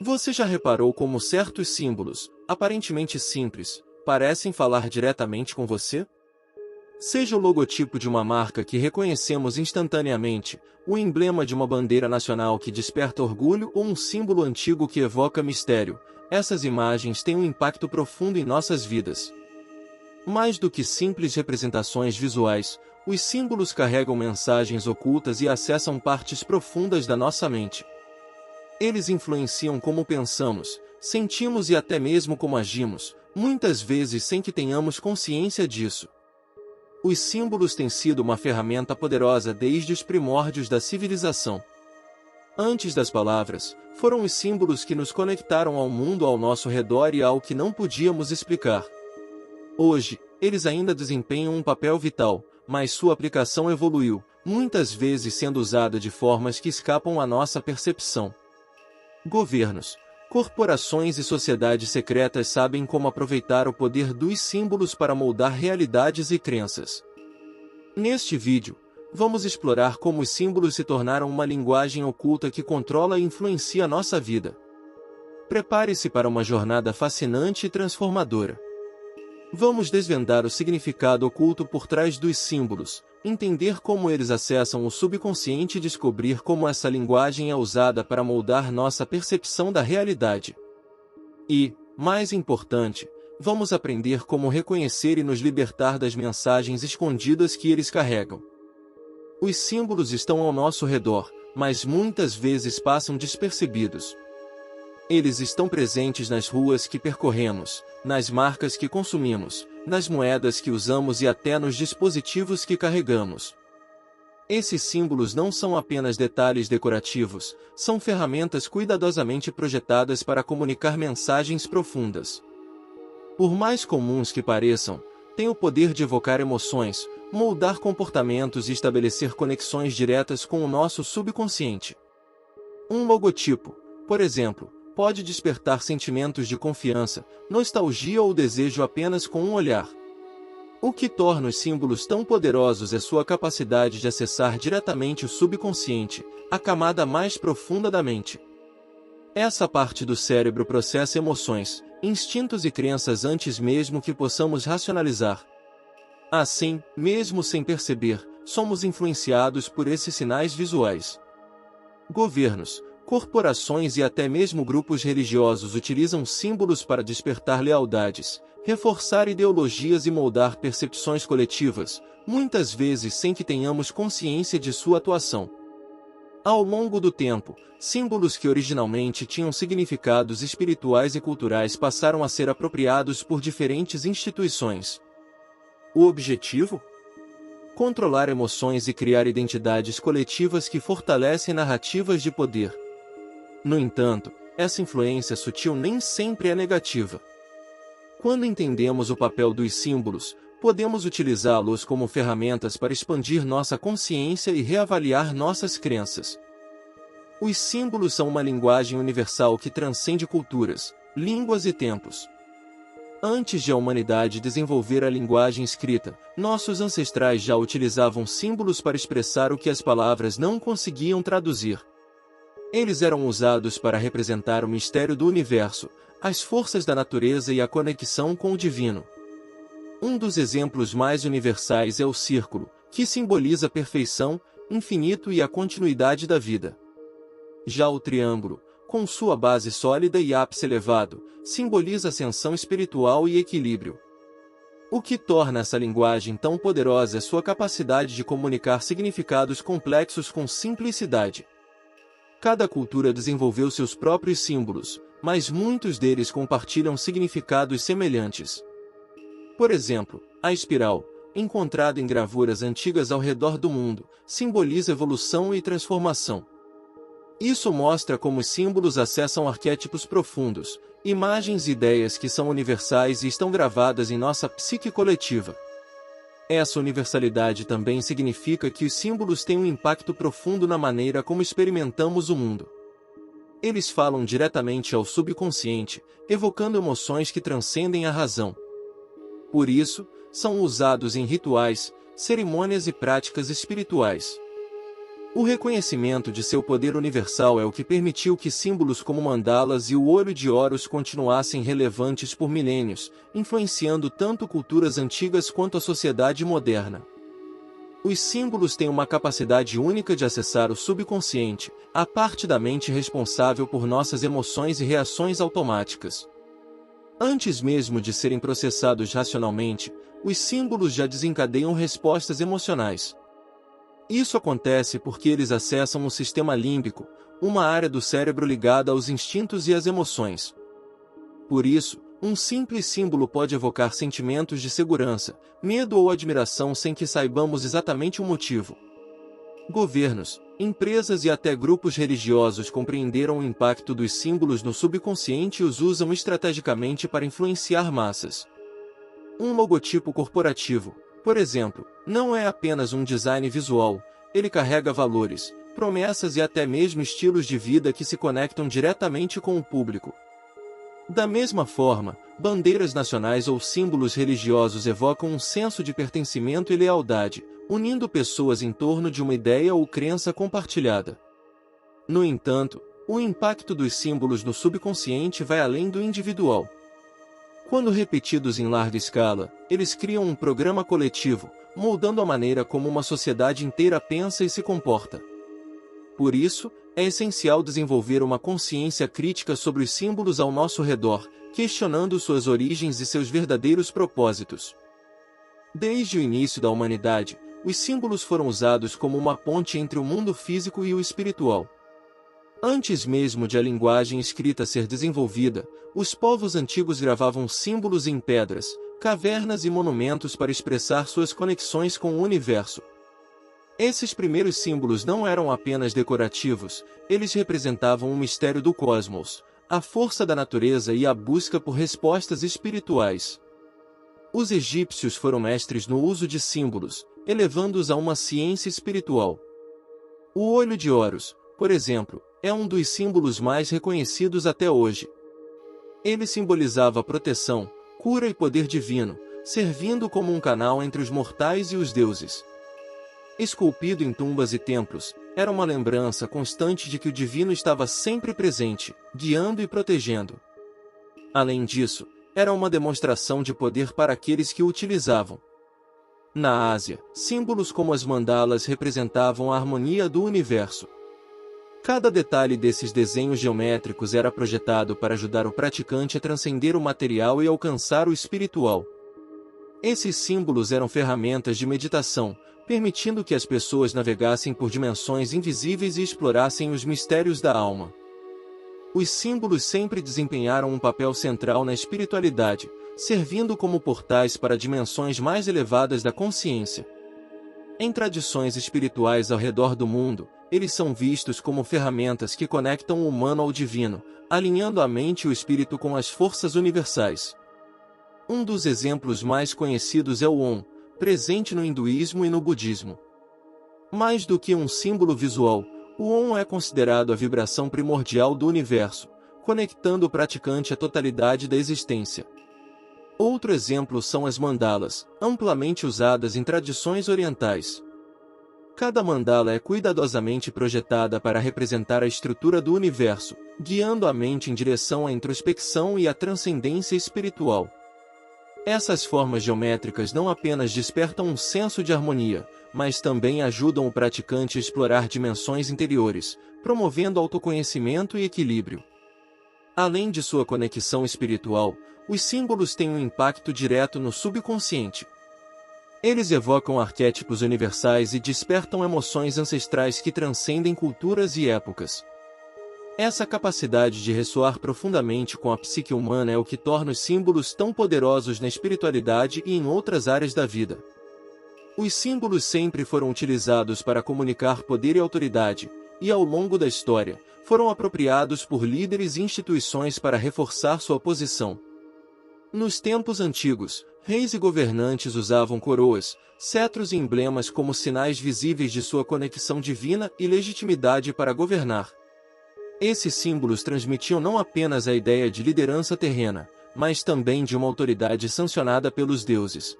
Você já reparou como certos símbolos, aparentemente simples, parecem falar diretamente com você? Seja o logotipo de uma marca que reconhecemos instantaneamente, o emblema de uma bandeira nacional que desperta orgulho ou um símbolo antigo que evoca mistério, essas imagens têm um impacto profundo em nossas vidas. Mais do que simples representações visuais, os símbolos carregam mensagens ocultas e acessam partes profundas da nossa mente. Eles influenciam como pensamos, sentimos e até mesmo como agimos, muitas vezes sem que tenhamos consciência disso. Os símbolos têm sido uma ferramenta poderosa desde os primórdios da civilização. Antes das palavras, foram os símbolos que nos conectaram ao mundo ao nosso redor e ao que não podíamos explicar. Hoje, eles ainda desempenham um papel vital, mas sua aplicação evoluiu, muitas vezes sendo usada de formas que escapam à nossa percepção. Governos, corporações e sociedades secretas sabem como aproveitar o poder dos símbolos para moldar realidades e crenças. Neste vídeo, vamos explorar como os símbolos se tornaram uma linguagem oculta que controla e influencia nossa vida. Prepare-se para uma jornada fascinante e transformadora. Vamos desvendar o significado oculto por trás dos símbolos, entender como eles acessam o subconsciente e descobrir como essa linguagem é usada para moldar nossa percepção da realidade. E, mais importante, vamos aprender como reconhecer e nos libertar das mensagens escondidas que eles carregam. Os símbolos estão ao nosso redor, mas muitas vezes passam despercebidos. Eles estão presentes nas ruas que percorremos, nas marcas que consumimos, nas moedas que usamos e até nos dispositivos que carregamos. Esses símbolos não são apenas detalhes decorativos, são ferramentas cuidadosamente projetadas para comunicar mensagens profundas. Por mais comuns que pareçam, têm o poder de evocar emoções, moldar comportamentos e estabelecer conexões diretas com o nosso subconsciente. Um logotipo, por exemplo, pode despertar sentimentos de confiança, nostalgia ou desejo apenas com um olhar. O que torna os símbolos tão poderosos é sua capacidade de acessar diretamente o subconsciente, a camada mais profunda da mente. Essa parte do cérebro processa emoções, instintos e crenças antes mesmo que possamos racionalizar. Assim, mesmo sem perceber, somos influenciados por esses sinais visuais. Governos, corporações e até mesmo grupos religiosos utilizam símbolos para despertar lealdades, reforçar ideologias e moldar percepções coletivas, muitas vezes sem que tenhamos consciência de sua atuação. Ao longo do tempo, símbolos que originalmente tinham significados espirituais e culturais passaram a ser apropriados por diferentes instituições. O objetivo? Controlar emoções e criar identidades coletivas que fortalecem narrativas de poder. No entanto, essa influência sutil nem sempre é negativa. Quando entendemos o papel dos símbolos, podemos utilizá-los como ferramentas para expandir nossa consciência e reavaliar nossas crenças. Os símbolos são uma linguagem universal que transcende culturas, línguas e tempos. Antes de a humanidade desenvolver a linguagem escrita, nossos ancestrais já utilizavam símbolos para expressar o que as palavras não conseguiam traduzir. Eles eram usados para representar o mistério do universo, as forças da natureza e a conexão com o divino. Um dos exemplos mais universais é o círculo, que simboliza a perfeição, infinito e a continuidade da vida. Já o triângulo, com sua base sólida e ápice elevado, simboliza ascensão espiritual e equilíbrio. O que torna essa linguagem tão poderosa é sua capacidade de comunicar significados complexos com simplicidade. Cada cultura desenvolveu seus próprios símbolos, mas muitos deles compartilham significados semelhantes. Por exemplo, a espiral, encontrada em gravuras antigas ao redor do mundo, simboliza evolução e transformação. Isso mostra como os símbolos acessam arquétipos profundos, imagens e ideias que são universais e estão gravadas em nossa psique coletiva. Essa universalidade também significa que os símbolos têm um impacto profundo na maneira como experimentamos o mundo. Eles falam diretamente ao subconsciente, evocando emoções que transcendem a razão. Por isso, são usados em rituais, cerimônias e práticas espirituais. O reconhecimento de seu poder universal é o que permitiu que símbolos como mandalas e o olho de Horus continuassem relevantes por milênios, influenciando tanto culturas antigas quanto a sociedade moderna. Os símbolos têm uma capacidade única de acessar o subconsciente, a parte da mente responsável por nossas emoções e reações automáticas. Antes mesmo de serem processados racionalmente, os símbolos já desencadeiam respostas emocionais. Isso acontece porque eles acessam o sistema límbico, uma área do cérebro ligada aos instintos e às emoções. Por isso, um simples símbolo pode evocar sentimentos de segurança, medo ou admiração sem que saibamos exatamente o motivo. Governos, empresas e até grupos religiosos compreenderam o impacto dos símbolos no subconsciente e os usam estrategicamente para influenciar massas. Um logotipo corporativo, por exemplo, não é apenas um design visual, ele carrega valores, promessas e até mesmo estilos de vida que se conectam diretamente com o público. Da mesma forma, bandeiras nacionais ou símbolos religiosos evocam um senso de pertencimento e lealdade, unindo pessoas em torno de uma ideia ou crença compartilhada. No entanto, o impacto dos símbolos no subconsciente vai além do individual. Quando repetidos em larga escala, eles criam um programa coletivo, moldando a maneira como uma sociedade inteira pensa e se comporta. Por isso, é essencial desenvolver uma consciência crítica sobre os símbolos ao nosso redor, questionando suas origens e seus verdadeiros propósitos. Desde o início da humanidade, os símbolos foram usados como uma ponte entre o mundo físico e o espiritual. Antes mesmo de a linguagem escrita ser desenvolvida, os povos antigos gravavam símbolos em pedras, cavernas e monumentos para expressar suas conexões com o universo. Esses primeiros símbolos não eram apenas decorativos, eles representavam o mistério do cosmos, a força da natureza e a busca por respostas espirituais. Os egípcios foram mestres no uso de símbolos, elevando-os a uma ciência espiritual. O olho de Horus, por exemplo, é um dos símbolos mais reconhecidos até hoje. Ele simbolizava proteção, cura e poder divino, servindo como um canal entre os mortais e os deuses. Esculpido em tumbas e templos, era uma lembrança constante de que o divino estava sempre presente, guiando e protegendo. Além disso, era uma demonstração de poder para aqueles que o utilizavam. Na Ásia, símbolos como as mandalas representavam a harmonia do universo. Cada detalhe desses desenhos geométricos era projetado para ajudar o praticante a transcender o material e alcançar o espiritual. Esses símbolos eram ferramentas de meditação, permitindo que as pessoas navegassem por dimensões invisíveis e explorassem os mistérios da alma. Os símbolos sempre desempenharam um papel central na espiritualidade, servindo como portais para dimensões mais elevadas da consciência. Em tradições espirituais ao redor do mundo, eles são vistos como ferramentas que conectam o humano ao divino, alinhando a mente e o espírito com as forças universais. Um dos exemplos mais conhecidos é o Om, presente no hinduísmo e no budismo. Mais do que um símbolo visual, o Om é considerado a vibração primordial do universo, conectando o praticante à totalidade da existência. Outro exemplo são as mandalas, amplamente usadas em tradições orientais. Cada mandala é cuidadosamente projetada para representar a estrutura do universo, guiando a mente em direção à introspecção e à transcendência espiritual. Essas formas geométricas não apenas despertam um senso de harmonia, mas também ajudam o praticante a explorar dimensões interiores, promovendo autoconhecimento e equilíbrio. Além de sua conexão espiritual, os símbolos têm um impacto direto no subconsciente. Eles evocam arquétipos universais e despertam emoções ancestrais que transcendem culturas e épocas. Essa capacidade de ressoar profundamente com a psique humana é o que torna os símbolos tão poderosos na espiritualidade e em outras áreas da vida. Os símbolos sempre foram utilizados para comunicar poder e autoridade, e ao longo da história, foram apropriados por líderes e instituições para reforçar sua posição. Nos tempos antigos, reis e governantes usavam coroas, cetros e emblemas como sinais visíveis de sua conexão divina e legitimidade para governar. Esses símbolos transmitiam não apenas a ideia de liderança terrena, mas também de uma autoridade sancionada pelos deuses.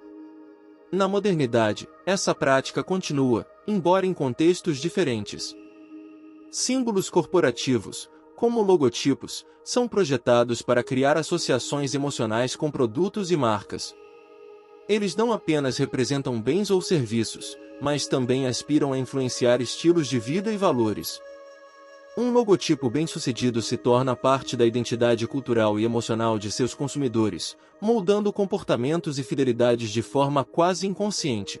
Na modernidade, essa prática continua, embora em contextos diferentes. Símbolos corporativos, como logotipos, são projetados para criar associações emocionais com produtos e marcas. Eles não apenas representam bens ou serviços, mas também aspiram a influenciar estilos de vida e valores. Um logotipo bem-sucedido se torna parte da identidade cultural e emocional de seus consumidores, moldando comportamentos e fidelidades de forma quase inconsciente.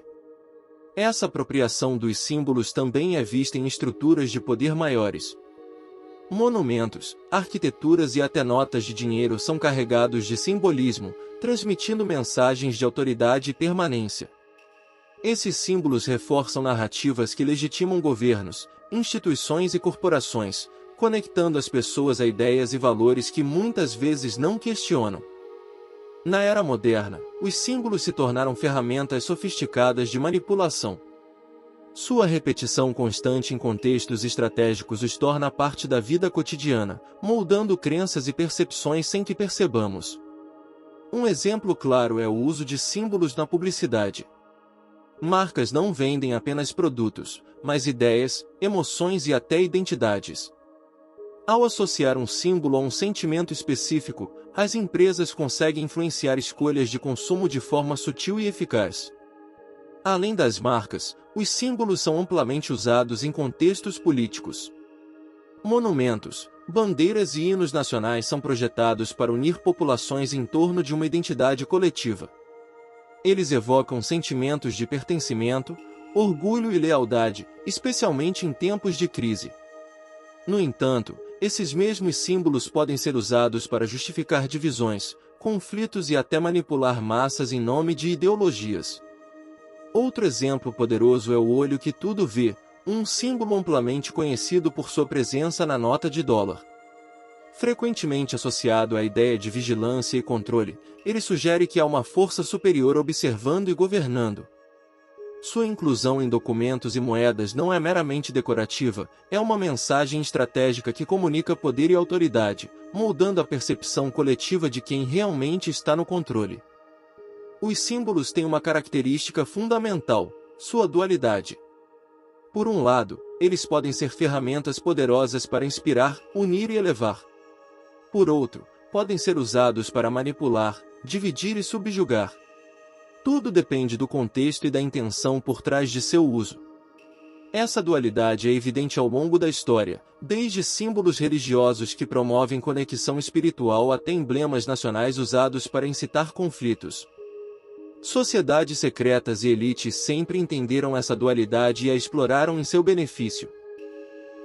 Essa apropriação dos símbolos também é vista em estruturas de poder maiores. Monumentos, arquiteturas e até notas de dinheiro são carregados de simbolismo, transmitindo mensagens de autoridade e permanência. Esses símbolos reforçam narrativas que legitimam governos, instituições e corporações, conectando as pessoas a ideias e valores que muitas vezes não questionam. Na era moderna, os símbolos se tornaram ferramentas sofisticadas de manipulação. Sua repetição constante em contextos estratégicos os torna parte da vida cotidiana, moldando crenças e percepções sem que percebamos. Um exemplo claro é o uso de símbolos na publicidade. Marcas não vendem apenas produtos, mas ideias, emoções e até identidades. Ao associar um símbolo a um sentimento específico, as empresas conseguem influenciar escolhas de consumo de forma sutil e eficaz. Além das marcas, os símbolos são amplamente usados em contextos políticos. Monumentos, bandeiras e hinos nacionais são projetados para unir populações em torno de uma identidade coletiva. Eles evocam sentimentos de pertencimento, orgulho e lealdade, especialmente em tempos de crise. No entanto, esses mesmos símbolos podem ser usados para justificar divisões, conflitos e até manipular massas em nome de ideologias. Outro exemplo poderoso é o olho que tudo vê, um símbolo amplamente conhecido por sua presença na nota de dólar. Frequentemente associado à ideia de vigilância e controle, ele sugere que há uma força superior observando e governando. Sua inclusão em documentos e moedas não é meramente decorativa, é uma mensagem estratégica que comunica poder e autoridade, moldando a percepção coletiva de quem realmente está no controle. Os símbolos têm uma característica fundamental: sua dualidade. Por um lado, eles podem ser ferramentas poderosas para inspirar, unir e elevar. Por outro, podem ser usados para manipular, dividir e subjugar. Tudo depende do contexto e da intenção por trás de seu uso. Essa dualidade é evidente ao longo da história, desde símbolos religiosos que promovem conexão espiritual até emblemas nacionais usados para incitar conflitos. Sociedades secretas e elites sempre entenderam essa dualidade e a exploraram em seu benefício.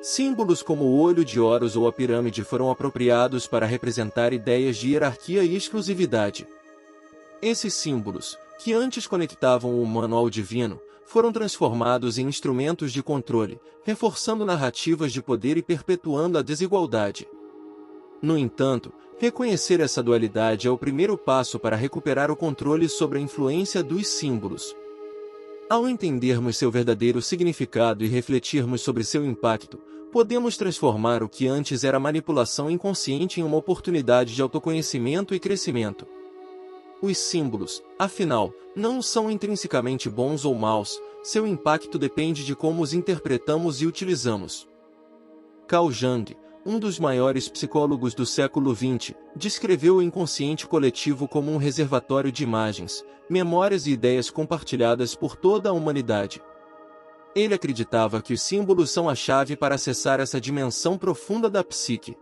Símbolos como o olho de Horus ou a pirâmide foram apropriados para representar ideias de hierarquia e exclusividade. Esses símbolos, que antes conectavam o humano ao divino, foram transformados em instrumentos de controle, reforçando narrativas de poder e perpetuando a desigualdade. No entanto, reconhecer essa dualidade é o primeiro passo para recuperar o controle sobre a influência dos símbolos. Ao entendermos seu verdadeiro significado e refletirmos sobre seu impacto, podemos transformar o que antes era manipulação inconsciente em uma oportunidade de autoconhecimento e crescimento. Os símbolos, afinal, não são intrinsecamente bons ou maus, seu impacto depende de como os interpretamos e utilizamos. Carl Jung, um dos maiores psicólogos do século XX, descreveu o inconsciente coletivo como um reservatório de imagens, memórias e ideias compartilhadas por toda a humanidade. Ele acreditava que os símbolos são a chave para acessar essa dimensão profunda da psique.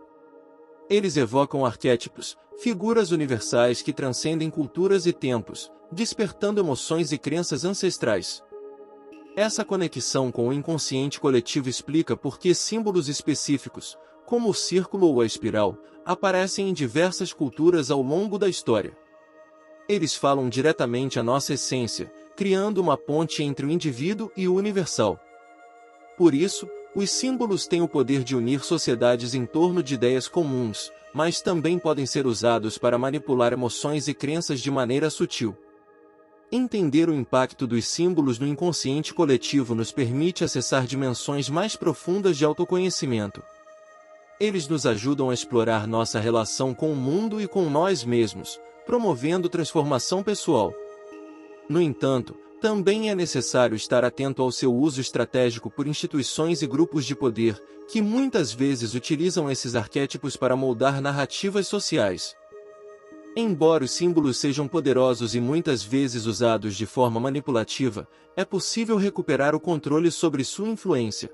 Eles evocam arquétipos, figuras universais que transcendem culturas e tempos, despertando emoções e crenças ancestrais. Essa conexão com o inconsciente coletivo explica por que símbolos específicos, como o círculo ou a espiral, aparecem em diversas culturas ao longo da história. Eles falam diretamente à nossa essência, criando uma ponte entre o indivíduo e o universal. Por isso, os símbolos têm o poder de unir sociedades em torno de ideias comuns, mas também podem ser usados para manipular emoções e crenças de maneira sutil. Entender o impacto dos símbolos no inconsciente coletivo nos permite acessar dimensões mais profundas de autoconhecimento. Eles nos ajudam a explorar nossa relação com o mundo e com nós mesmos, promovendo transformação pessoal. No entanto, Também é necessário estar atento ao seu uso estratégico por instituições e grupos de poder, que muitas vezes utilizam esses arquétipos para moldar narrativas sociais. Embora os símbolos sejam poderosos e muitas vezes usados de forma manipulativa, é possível recuperar o controle sobre sua influência.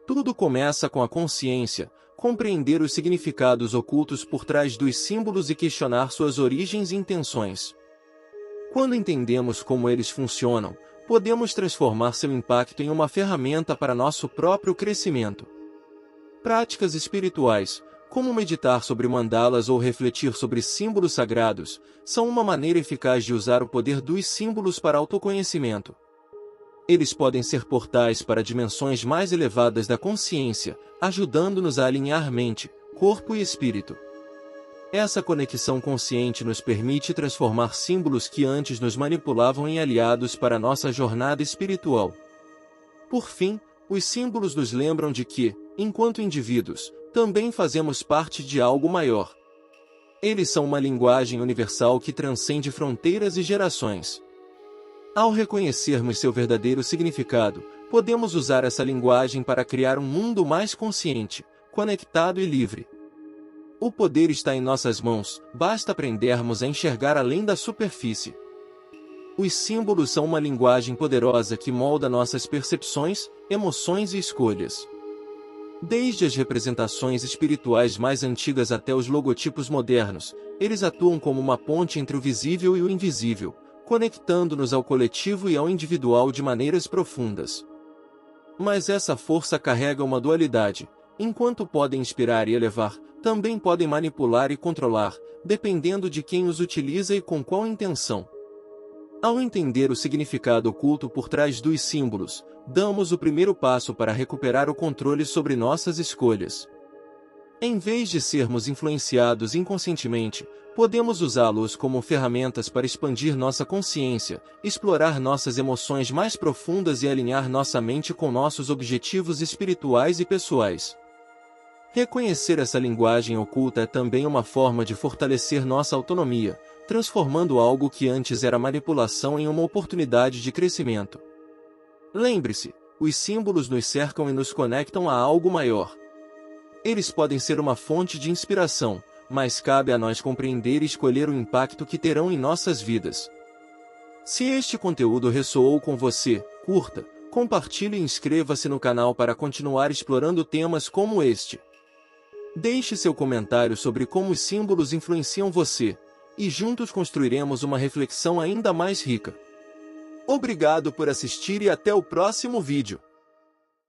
Tudo começa com a consciência, compreender os significados ocultos por trás dos símbolos e questionar suas origens e intenções. Quando entendemos como eles funcionam, podemos transformar seu impacto em uma ferramenta para nosso próprio crescimento. Práticas espirituais, como meditar sobre mandalas ou refletir sobre símbolos sagrados, são uma maneira eficaz de usar o poder dos símbolos para autoconhecimento. Eles podem ser portais para dimensões mais elevadas da consciência, ajudando-nos a alinhar mente, corpo e espírito. Essa conexão consciente nos permite transformar símbolos que antes nos manipulavam em aliados para nossa jornada espiritual. Por fim, os símbolos nos lembram de que, enquanto indivíduos, também fazemos parte de algo maior. Eles são uma linguagem universal que transcende fronteiras e gerações. Ao reconhecermos seu verdadeiro significado, podemos usar essa linguagem para criar um mundo mais consciente, conectado e livre. O poder está em nossas mãos, basta aprendermos a enxergar além da superfície. Os símbolos são uma linguagem poderosa que molda nossas percepções, emoções e escolhas. Desde as representações espirituais mais antigas até os logotipos modernos, eles atuam como uma ponte entre o visível e o invisível, conectando-nos ao coletivo e ao individual de maneiras profundas. Mas essa força carrega uma dualidade. Enquanto podem inspirar e elevar, também podem manipular e controlar, dependendo de quem os utiliza e com qual intenção. Ao entender o significado oculto por trás dos símbolos, damos o primeiro passo para recuperar o controle sobre nossas escolhas. Em vez de sermos influenciados inconscientemente, podemos usá-los como ferramentas para expandir nossa consciência, explorar nossas emoções mais profundas e alinhar nossa mente com nossos objetivos espirituais e pessoais. Reconhecer essa linguagem oculta é também uma forma de fortalecer nossa autonomia, transformando algo que antes era manipulação em uma oportunidade de crescimento. Lembre-se, os símbolos nos cercam e nos conectam a algo maior. Eles podem ser uma fonte de inspiração, mas cabe a nós compreender e escolher o impacto que terão em nossas vidas. Se este conteúdo ressoou com você, curta, compartilhe e inscreva-se no canal para continuar explorando temas como este. Deixe seu comentário sobre como os símbolos influenciam você, e juntos construiremos uma reflexão ainda mais rica. Obrigado por assistir e até o próximo vídeo.